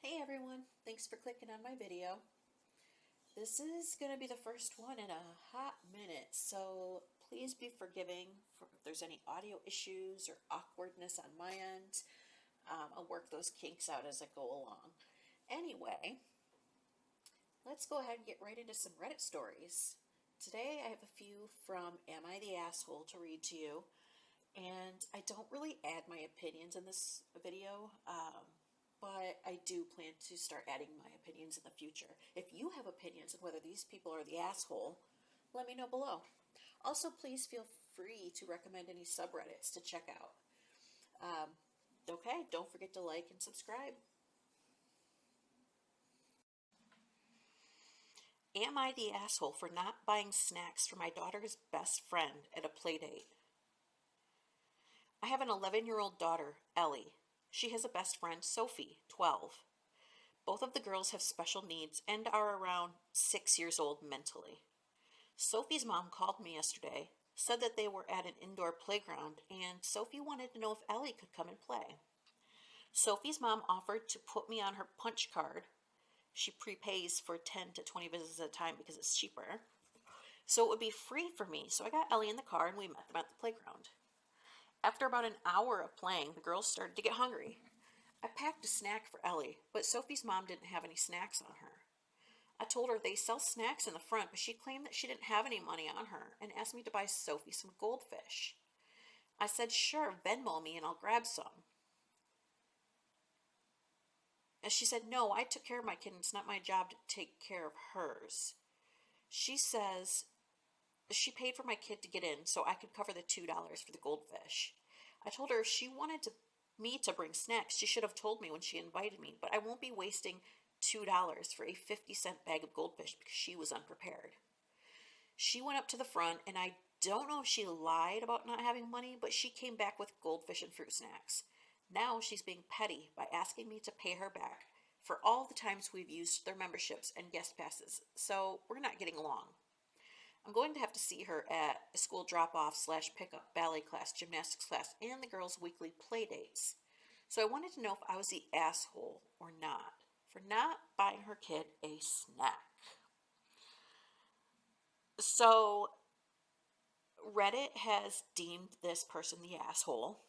Hey everyone, thanks for clicking on my video. This is going to be the first one in a hot minute, so please be forgiving if there's any audio issues or awkwardness on my end. I'll work those kinks out as I go along. Anyway, let's go ahead and get right into some Reddit stories. Today I have a few from Am I the Asshole to read to you, and I don't really add my opinions in this video. But I do plan to start adding my opinions in the future. If you have opinions on whether these people are the asshole, let me know below. Also, please feel free to recommend any subreddits to check out. Okay, don't forget to like and subscribe. Am I the asshole for not buying snacks for my daughter's best friend at a play date? I have an 11-year-old daughter, Ellie. She has a best friend, Sophie, 12. Both of the girls have special needs and are around 6 years old mentally. Sophie's mom called me yesterday, said that they were at an indoor playground, and Sophie wanted to know if Ellie could come and play. Sophie's mom offered to put me on her punch card. She prepays for 10 to 20 visits at a time because it's cheaper. So it would be free for me. So I got Ellie in the car and we met them at the playground. After about an hour of playing, the girls started to get hungry. I packed a snack for Ellie, but Sophie's mom didn't have any snacks on her. I told her they sell snacks in the front, but she claimed that she didn't have any money on her and asked me to buy Sophie some goldfish. I said, sure, Venmo me and I'll grab some. And she said, no, I took care of my kid and it's not my job to take care of hers. She says she paid for my kid to get in so I could cover the $2 for the goldfish. I told her if she wanted me to bring snacks, she should have told me when she invited me, but I won't be wasting $2 for a 50-cent bag of goldfish because she was unprepared. She went up to the front, and I don't know if she lied about not having money, but she came back with goldfish and fruit snacks. Now she's being petty by asking me to pay her back for all the times we've used their memberships and guest passes, so we're not getting along. I'm going to have to see her at a school drop-off/pickup, ballet class, gymnastics class, and the girls' weekly play dates. So I wanted to know if I was the asshole or not for not buying her kid a snack. So Reddit has deemed this person the asshole.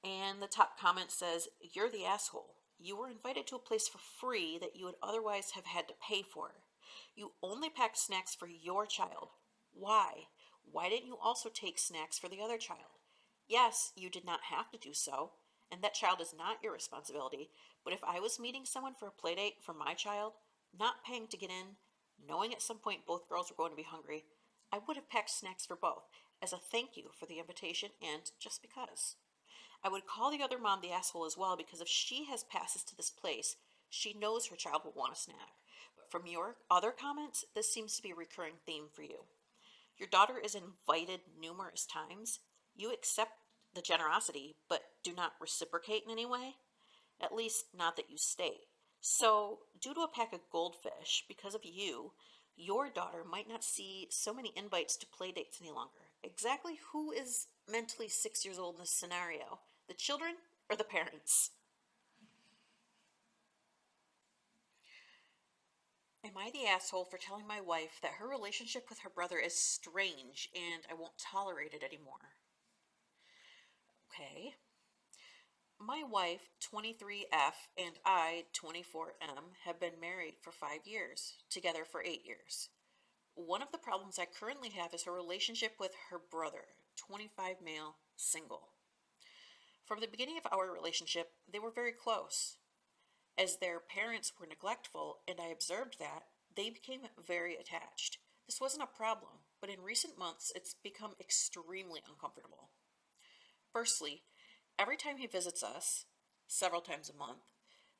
And the top comment says, you're the asshole. You were invited to a place for free that you would otherwise have had to pay for. You only packed snacks for your child. Why? Why didn't you also take snacks for the other child? Yes, you did not have to do so, and that child is not your responsibility, but if I was meeting someone for a play date for my child, not paying to get in, knowing at some point both girls were going to be hungry, I would have packed snacks for both, as a thank you for the invitation and just because. I would call the other mom the asshole as well because if she has passes to this place, she knows her child will want a snack. But from your other comments, this seems to be a recurring theme for you. Your daughter is invited numerous times. You accept the generosity, but do not reciprocate in any way. At least not that you state. So, due to a pack of goldfish, because of you, your daughter might not see so many invites to play dates any longer. Exactly who is mentally 6 years old in this scenario? The children or the parents? Am I the asshole for telling my wife that her relationship with her brother is strange and I won't tolerate it anymore? Okay. My wife, 23F, and I, 24M, have been married for 5 years, together for 8 years. One of the problems I currently have is her relationship with her brother, 25 male, single. From the beginning of our relationship, they were very close. As their parents were neglectful, and I observed that, they became very attached. This wasn't a problem, but in recent months, it's become extremely uncomfortable. Firstly, every time he visits us, several times a month,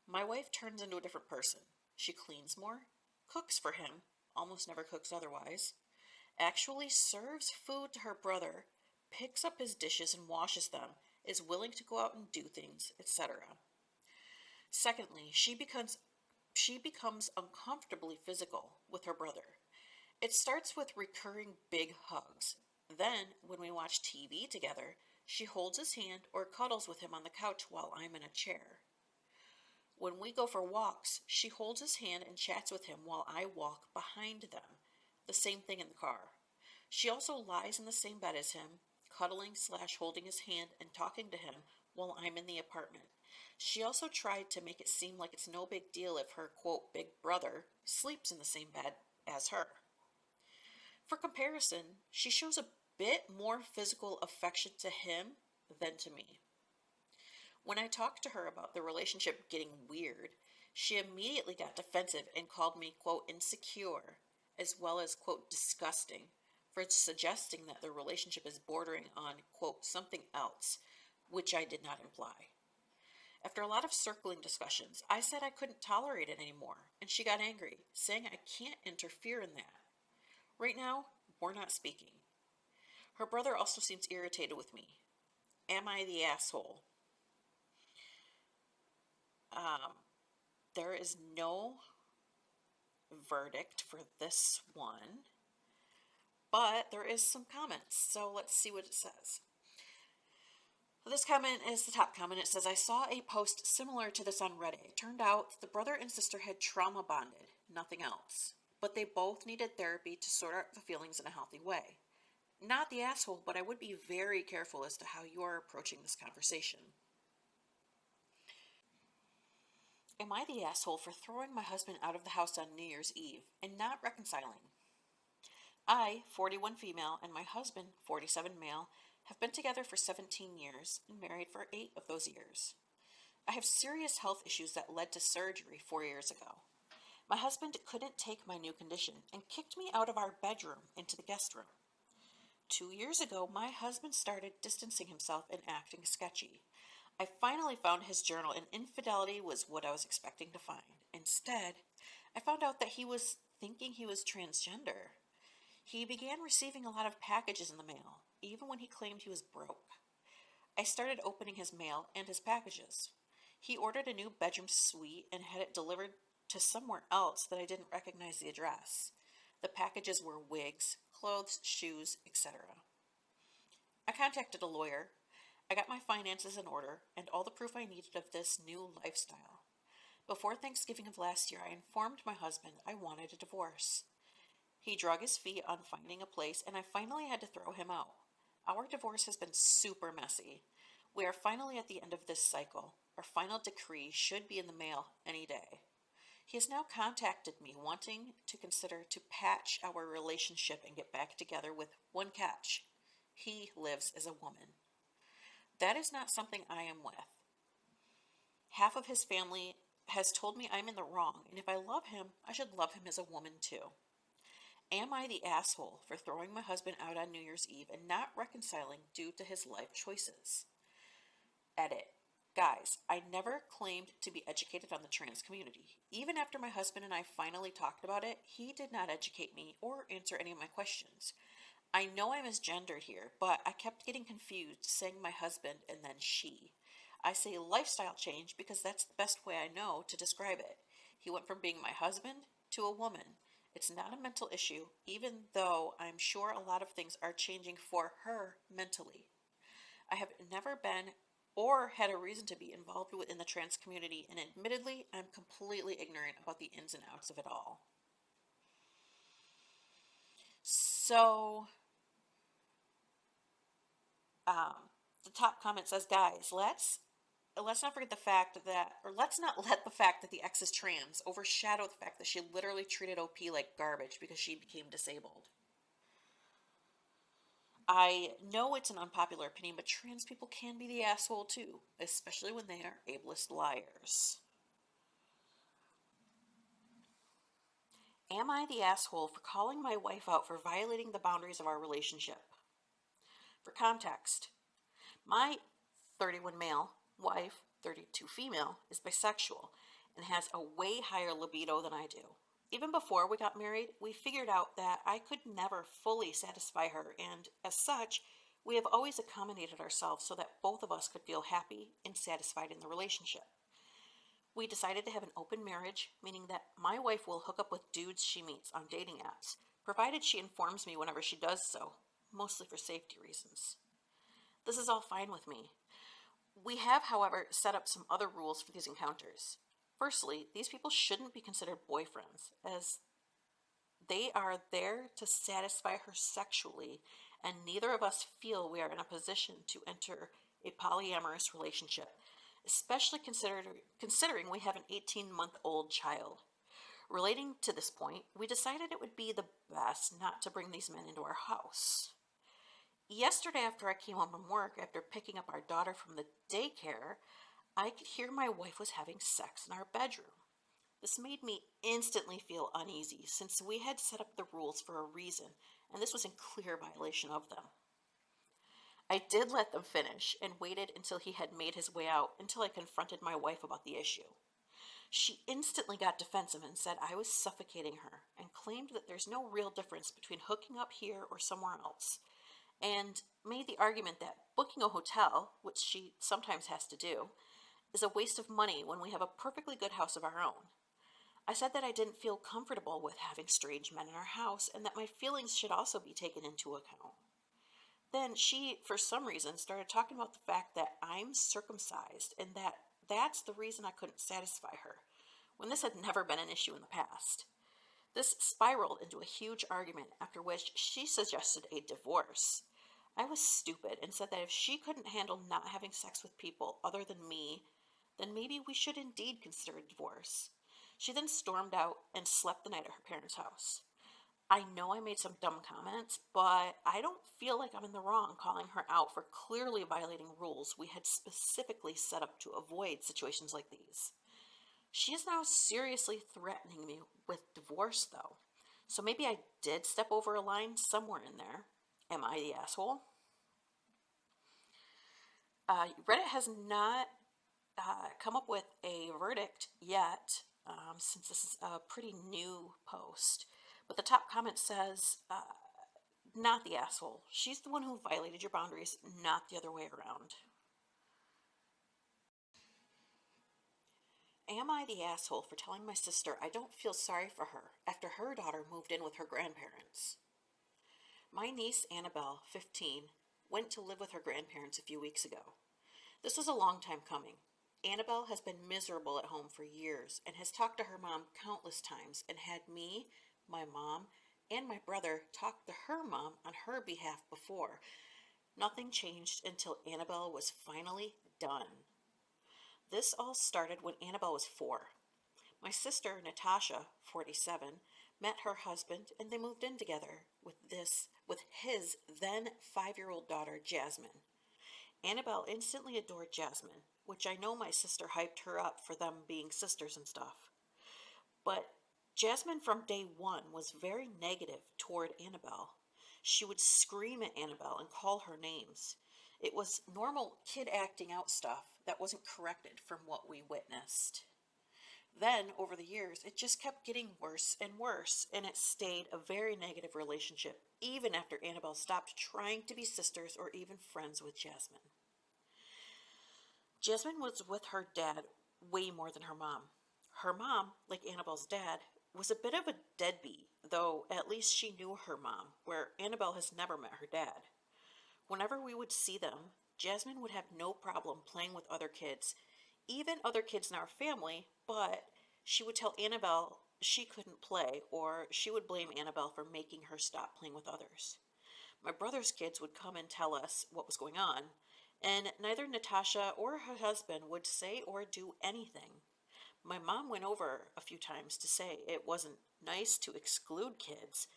my wife turns into a different person. She cleans more, cooks for him, almost never cooks otherwise, actually serves food to her brother, picks up his dishes and washes them, is willing to go out and do things, etc. Secondly, she becomes uncomfortably physical with her brother. It starts with recurring big hugs. Then, when we watch TV together, she holds his hand or cuddles with him on the couch while I'm in a chair. When we go for walks, she holds his hand and chats with him while I walk behind them. The same thing in the car. She also lies in the same bed as him, cuddling slash holding his hand and talking to him while I'm in the apartment. She also tried to make it seem like it's no big deal if her, quote, big brother sleeps in the same bed as her. For comparison, she shows a bit more physical affection to him than to me. When I talked to her about the relationship getting weird, she immediately got defensive and called me, quote, insecure, as well as, quote, disgusting, for suggesting that the relationship is bordering on, quote, something else, which I did not imply. After a lot of circling discussions, I said I couldn't tolerate it anymore, and she got angry, saying I can't interfere in that. Right now, we're not speaking. Her brother also seems irritated with me. Am I the asshole? Um, there is no verdict for this one, but there is some comments, so let's see what it says. This comment is the top comment. It says, I saw a post similar to this on Reddit. It turned out the brother and sister had trauma bonded, nothing else. But they both needed therapy to sort out the feelings in a healthy way. Not the asshole, but I would be very careful as to how you are approaching this conversation. Am I the asshole for throwing my husband out of the house on New Year's Eve and not reconciling? I, 41 female, and my husband, 47 male, have been together for 17 years and married for 8 of those years. I have serious health issues that led to surgery 4 years ago. My husband couldn't take my new condition and kicked me out of our bedroom into the guest room. 2 years ago, my husband started distancing himself and acting sketchy. I finally found his journal, and infidelity was what I was expecting to find. Instead, I found out that he was thinking he was transgender. He began receiving a lot of packages in the mail, even when he claimed he was broke. I started opening his mail and his packages. He ordered a new bedroom suite and had it delivered to somewhere else that I didn't recognize the address. The packages were wigs, clothes, shoes, etc. I contacted a lawyer. I got my finances in order and all the proof I needed of this new lifestyle. Before Thanksgiving of last year, I informed my husband I wanted a divorce. He drug his feet on finding a place, and I finally had to throw him out. Our divorce has been super messy. We are finally at the end of this cycle. Our final decree should be in the mail any day. He has now contacted me wanting to consider to patch our relationship and get back together with one catch. He lives as a woman. That is not something I am with. Half of his family has told me I'm in the wrong, and if I love him, I should love him as a woman too. Am I the asshole for throwing my husband out on New Year's Eve and not reconciling due to his life choices? Edit. Guys, I never claimed to be educated on the trans community. Even after my husband and I finally talked about it, he did not educate me or answer any of my questions. I know I misgendered here, but I kept getting confused saying my husband and then she. I say lifestyle change because that's the best way I know to describe it. He went from being my husband to a woman. It's not a mental issue, even though I'm sure a lot of things are changing for her mentally. I have never been or had a reason to be involved in the trans community, and admittedly, I'm completely ignorant about the ins and outs of it all. So, the top comment says, guys, let's not forget the fact that, or let's not let the fact that the ex is trans overshadow the fact that she literally treated OP like garbage because she became disabled. I know it's an unpopular opinion, but trans people can be the asshole too, especially when they are ableist liars. Am I the asshole for calling my wife out for violating the boundaries of our relationship? For context, my 31 male wife, 32 female, is bisexual and has a way higher libido than I do. Even before we got married, we figured out that I could never fully satisfy her, and as such, we have always accommodated ourselves so that both of us could feel happy and satisfied in the relationship. We decided to have an open marriage, meaning that my wife will hook up with dudes she meets on dating apps, provided she informs me whenever she does so, mostly for safety reasons. This is all fine with me. We have, however, set up some other rules for these encounters. Firstly, these people shouldn't be considered boyfriends, as they are there to satisfy her sexually, and neither of us feel we are in a position to enter a polyamorous relationship, especially considering we have an 18-month-old child. Relating to this point, we decided it would be the best not to bring these men into our house. Yesterday, after I came home from work after picking up our daughter from the daycare, I could hear my wife was having sex in our bedroom. This made me instantly feel uneasy since we had set up the rules for a reason, and this was in clear violation of them. I did let them finish and waited until he had made his way out until I confronted my wife about the issue. She instantly got defensive and said I was suffocating her and claimed that there's no real difference between hooking up here or somewhere else, and made the argument that booking a hotel, which she sometimes has to do, is a waste of money when we have a perfectly good house of our own. I said that I didn't feel comfortable with having strange men in our house and that my feelings should also be taken into account. Then she, for some reason, started talking about the fact that I'm circumcised and that that's the reason I couldn't satisfy her, when this had never been an issue in the past. This spiraled into a huge argument, after which she suggested a divorce. I was stupid and said that if she couldn't handle not having sex with people other than me, then maybe we should indeed consider a divorce. She then stormed out and slept the night at her parents' house. I know I made some dumb comments, but I don't feel like I'm in the wrong calling her out for clearly violating rules we had specifically set up to avoid situations like these. She is now seriously threatening me with divorce, though. So maybe I did step over a line somewhere in there. Am I the asshole? Reddit has not come up with a verdict yet, since this is a pretty new post. But the top comment says, not the asshole. She's the one who violated your boundaries, not the other way around. Am I the asshole for telling my sister I don't feel sorry for her after her daughter moved in with her grandparents? My niece Annabelle, 15, went to live with her grandparents a few weeks ago. This was a long time coming. Annabelle has been miserable at home for years and has talked to her mom countless times and had me, my mom, and my brother talk to her mom on her behalf before. Nothing changed until Annabelle was finally done. This all started when Annabelle was 4. My sister, Natasha, 47, met her husband and they moved in together with his then 5-year-old daughter, Jasmine. Annabelle instantly adored Jasmine, which I know my sister hyped her up for them being sisters and stuff. But Jasmine from day one was very negative toward Annabelle. She would scream at Annabelle and call her names. It was normal kid acting out stuff that wasn't corrected from what we witnessed. Then, over the years, it just kept getting worse and worse, and it stayed a very negative relationship, even after Annabelle stopped trying to be sisters or even friends with Jasmine. Jasmine was with her dad way more than her mom. Her mom, like Annabelle's dad, was a bit of a deadbeat, though at least she knew her mom, where Annabelle has never met her dad. Whenever we would see them, Jasmine would have no problem playing with other kids, even other kids in our family, but she would tell Annabelle she couldn't play, or she would blame Annabelle for making her stop playing with others. My brother's kids would come and tell us what was going on, and neither Natasha or her husband would say or do anything. My mom went over a few times to say it wasn't nice to exclude kids,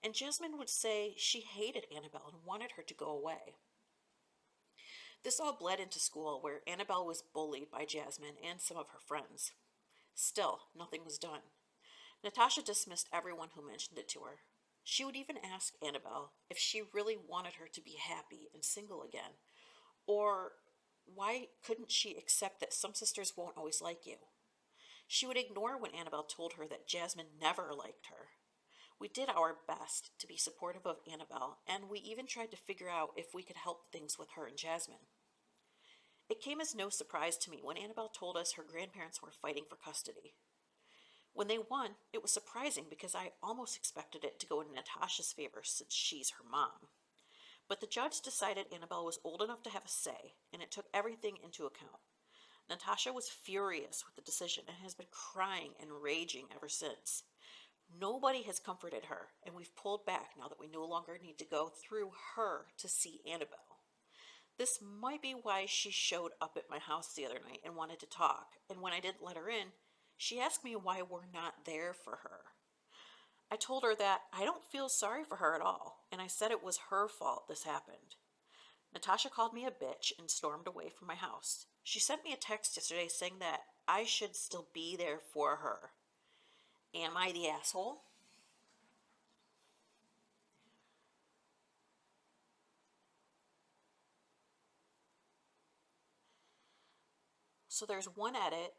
and Jasmine would say she hated Annabelle and wanted her to go away. This all bled into school, where Annabelle was bullied by Jasmine and some of her friends. Still, nothing was done. Natasha dismissed everyone who mentioned it to her. She would even ask Annabelle if she really wanted her to be happy and single again, or why couldn't she accept that some sisters won't always like you? She would ignore when Annabelle told her that Jasmine never liked her. We did our best to be supportive of Annabelle, and we even tried to figure out if we could help things with her and Jasmine. It came as no surprise to me when Annabelle told us her grandparents were fighting for custody. When they won, it was surprising because I almost expected it to go in Natasha's favor since she's her mom. But the judge decided Annabelle was old enough to have a say, and it took everything into account. Natasha was furious with the decision and has been crying and raging ever since. Nobody has comforted her, and we've pulled back now that we no longer need to go through her to see Annabelle. This might be why she showed up at my house the other night and wanted to talk, and when I didn't let her in, she asked me why we're not there for her. I told her that I don't feel sorry for her at all, and I said it was her fault this happened. Natasha called me a bitch and stormed away from my house. She sent me a text yesterday saying that I should still be there for her. Am I the asshole? So there's one edit.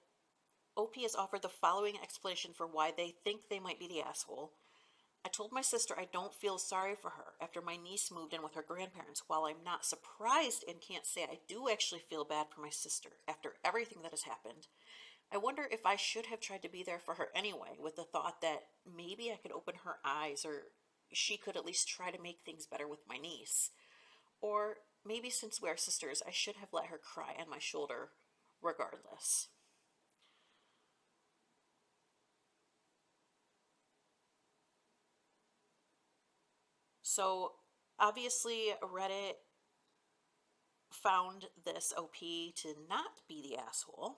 OP has offered the following explanation for why they think they might be the asshole. I told my sister I don't feel sorry for her after my niece moved in with her grandparents. While I'm not surprised and can't say I do actually feel bad for my sister after everything that has happened, I wonder if I should have tried to be there for her anyway, with the thought that maybe I could open her eyes or she could at least try to make things better with my niece. Or maybe since we are sisters, I should have let her cry on my shoulder regardless. So obviously, Reddit found this OP to not be the asshole.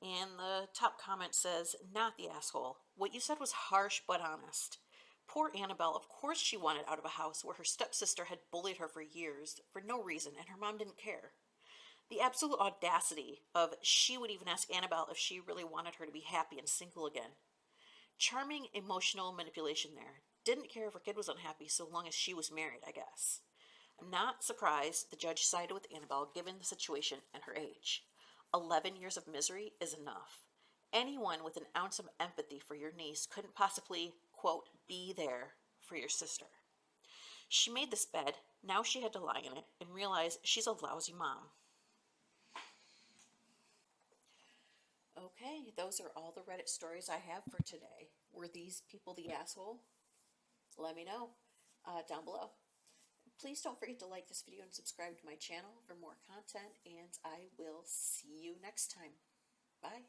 And the top comment says, not the asshole. What you said was harsh but honest. Poor Annabelle, of course she wanted out of a house where her stepsister had bullied her for years for no reason and her mom didn't care. The absolute audacity of she would even ask Annabelle if she really wanted her to be happy and single again. Charming emotional manipulation there. Didn't care if her kid was unhappy so long as she was married, I guess. I'm not surprised the judge sided with Annabelle given the situation and her age. 11 years of misery is enough. Anyone with an ounce of empathy for your niece couldn't possibly, quote, be there for your sister. She made this bed, now she had to lie in it and realize she's a lousy mom. Okay, those are all the Reddit stories I have for today. Were these people the asshole? Let me know down below. Please don't forget to like this video and subscribe to my channel for more content, and I will see you next time. Bye.